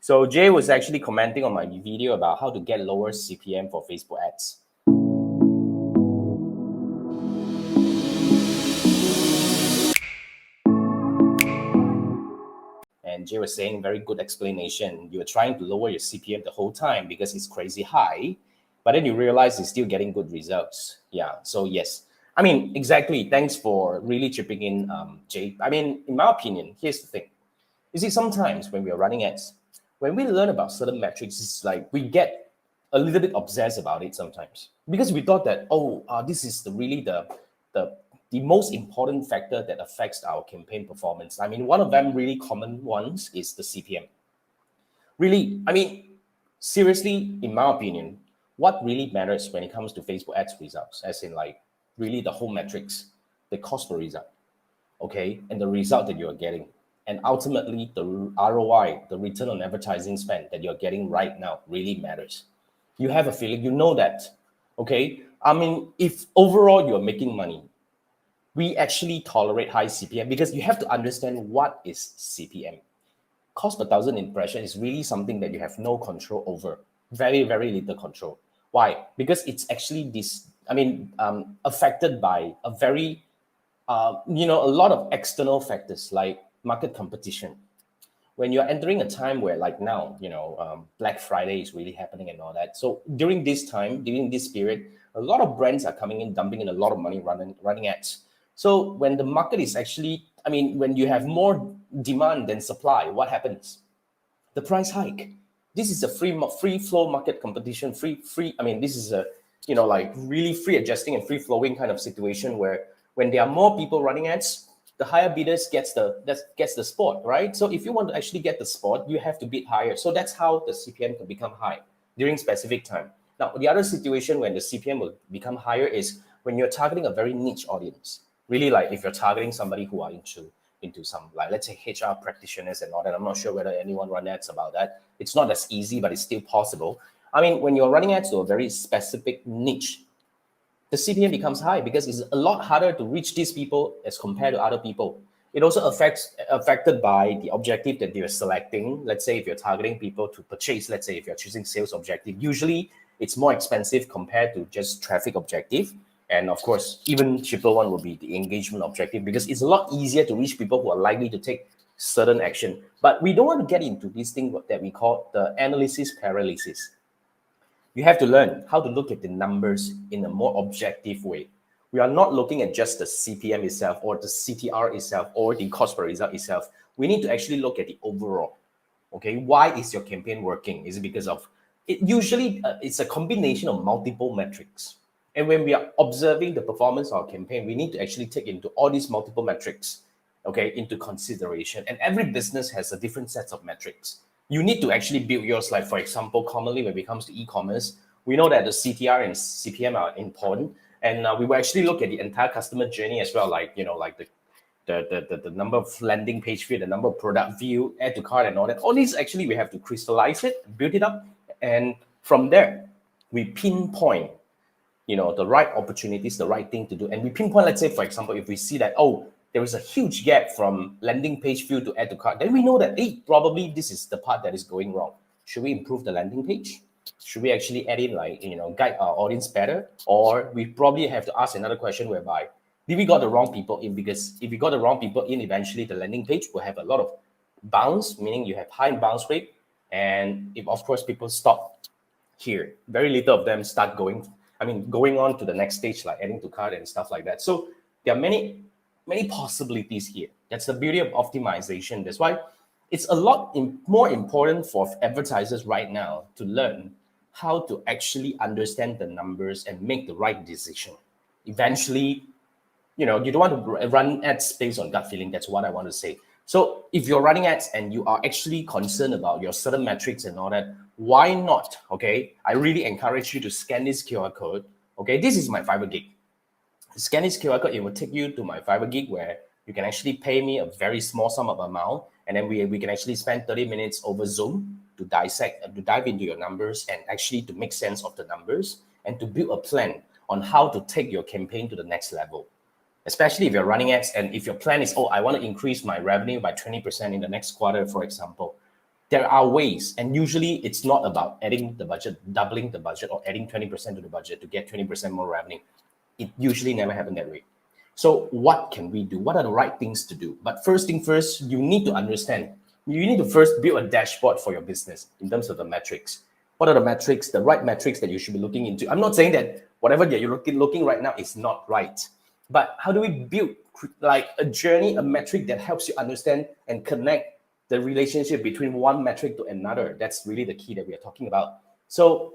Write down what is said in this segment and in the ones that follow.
So Jay was actually commenting on my video about how to get lower CPM for Facebook ads. And Jay was saying, very good explanation. You were trying to lower your CPM the whole time because it's crazy high, but then you realize you're still getting good results. Yeah, so yes. I mean, exactly. Thanks for really chipping in, Jay. I mean, in my opinion, here's the thing. You see, sometimes when we are running ads, when we learn about certain metrics, it's like we get a little bit obsessed about it sometimes because we thought that, this is the the most important factor that affects our campaign performance. I mean, one of them really common ones is the CPM. Really, I mean, seriously, in my opinion, what really matters when it comes to Facebook ads results, as in like really the whole metrics, the cost per result, okay, and the result that you're getting, and ultimately the ROI, the return on advertising spend that you're getting right now really matters. You have a feeling, you know that, okay? I mean, if overall you're making money, we actually tolerate high CPM because you have to understand what is CPM. Cost per thousand impression is really something that you have no control over. Very, very little control. Why? Because it's actually affected by a very, a lot of external factors like market competition. When you're entering a time where, like now, Black Friday is really happening and all that. So during this time, during this period, a lot of brands are coming in, dumping in a lot of money running ads. So when the market is actually, when you have more demand than supply, what happens? The price hike. This is a free flow market competition. This is a like really free adjusting and free flowing kind of situation where when there are more people running ads, the higher bidders gets the spot, right? So if you want to actually get the spot, you have to bid higher. So that's how the CPM can become high during specific time. Now, the other situation when the CPM will become higher is when you're targeting a very niche audience. Really, like if you're targeting somebody who are into some, like let's say HR practitioners and all that. I'm not sure whether anyone run ads about that. It's not as easy, but it's still possible. I mean, when you're running ads to a very specific niche, the CPM becomes high because it's a lot harder to reach these people as compared to other people. It also affected by the objective that you're selecting. Let's say if you're targeting people to purchase, let's say if you're choosing sales objective, usually it's more expensive compared to just traffic objective. And of course, even cheaper one will be the engagement objective because it's a lot easier to reach people who are likely to take certain action. But we don't want to get into this thing that we call the analysis paralysis. You have to learn how to look at the numbers in a more objective way. We are not looking at just the CPM itself or the CTR itself or the cost per result itself. We need to actually look at the overall. Okay, why is your campaign working? Is it because of it? Usually, it's a combination of multiple metrics. And when we are observing the performance of our campaign, we need to actually take into all these multiple metrics, okay, into consideration. And every business has a different sets of metrics. You need to actually build yours. Like, for example, commonly when it comes to e-commerce, we know that the CTR and CPM are important. And we will actually look at the entire customer journey as well, like, like the number of landing page view, the number of product view, add to cart and all that. All these actually we have to crystallize it, build it up. And from there, we pinpoint the right opportunities, the right thing to do. And we pinpoint, let's say, for example, if we see that, there is a huge gap from landing page view to add to cart, then we know that, hey, probably this is the part that is going wrong. Should we improve the landing page? Should we actually add in, like, guide our audience better? Or we probably have to ask another question whereby, did we got the wrong people in? Because if we got the wrong people in, eventually the landing page will have a lot of bounce, meaning you have high bounce rate. And if, of course, people stop here, very little of them start going on to the next stage, like adding to cart and stuff like that. So there are many possibilities here. That's the beauty of optimization. That's why it's a lot more important for advertisers right now to learn how to actually understand the numbers and make the right decision. Eventually, you don't want to run ads based on gut feeling. That's what I want to say. So if you're running ads and you are actually concerned about your certain metrics and all that, why not? Okay, I really encourage you to scan this QR code. Okay, this is my Fiverr gig. Scan this QR code, it will take you to my Fiverr gig where you can actually pay me a very small sum of amount, and then we can actually spend 30 minutes over Zoom to dissect, to dive into your numbers and actually to make sense of the numbers and to build a plan on how to take your campaign to the next level. Especially if you're running ads and if your plan is, I want to increase my revenue by 20% in the next quarter, for example. There are ways, and usually it's not about adding the budget, doubling the budget, or adding 20% to the budget to get 20% more revenue. It usually never happens that way. So what can we do? What are the right things to do? But first thing first, you need to understand. You need to first build a dashboard for your business in terms of the metrics. What are the metrics, the right metrics that you should be looking into? I'm not saying that whatever that you're looking right now is not right, but how do we build like a journey, a metric that helps you understand and connect the relationship between one metric to another? That's really the key that we are talking about. So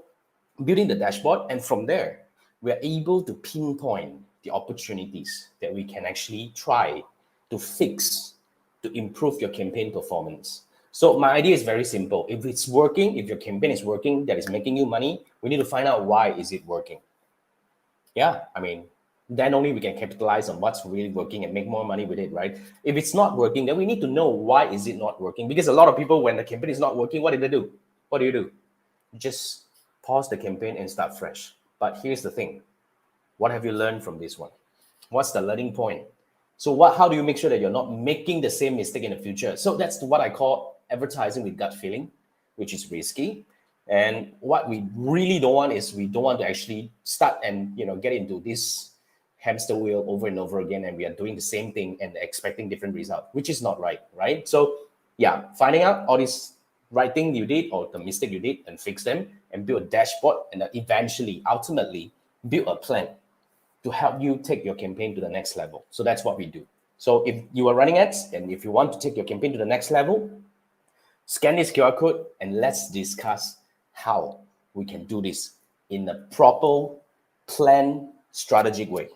building the dashboard, and from there, we are able to pinpoint the opportunities that we can actually try to fix to improve your campaign performance. So my idea is very simple. If it's working, if your campaign is working, that is making you money, we need to find out why is it working. Yeah, I mean, then only we can capitalize on what's really working and make more money with it, right? If it's not working, then we need to know why is it not working. Because a lot of people, when the campaign is not working, what do they do? What do? You just pause the campaign and start fresh. But here's the thing. What have you learned from this one? What's the learning point? So how do you make sure that you're not making the same mistake in the future? So that's what I call advertising with gut feeling, which is risky. And what we really don't want is we don't want to actually start and get into this hamster wheel over and over again, and we are doing the same thing and expecting different results, which is not right, right? So yeah, finding out all this right thing you did or the mistake you did and fix them and build a dashboard, and then eventually, ultimately, build a plan to help you take your campaign to the next level. So that's what we do. So if you are running ads and if you want to take your campaign to the next level, scan this QR code and let's discuss how we can do this in a proper, planned, strategic way.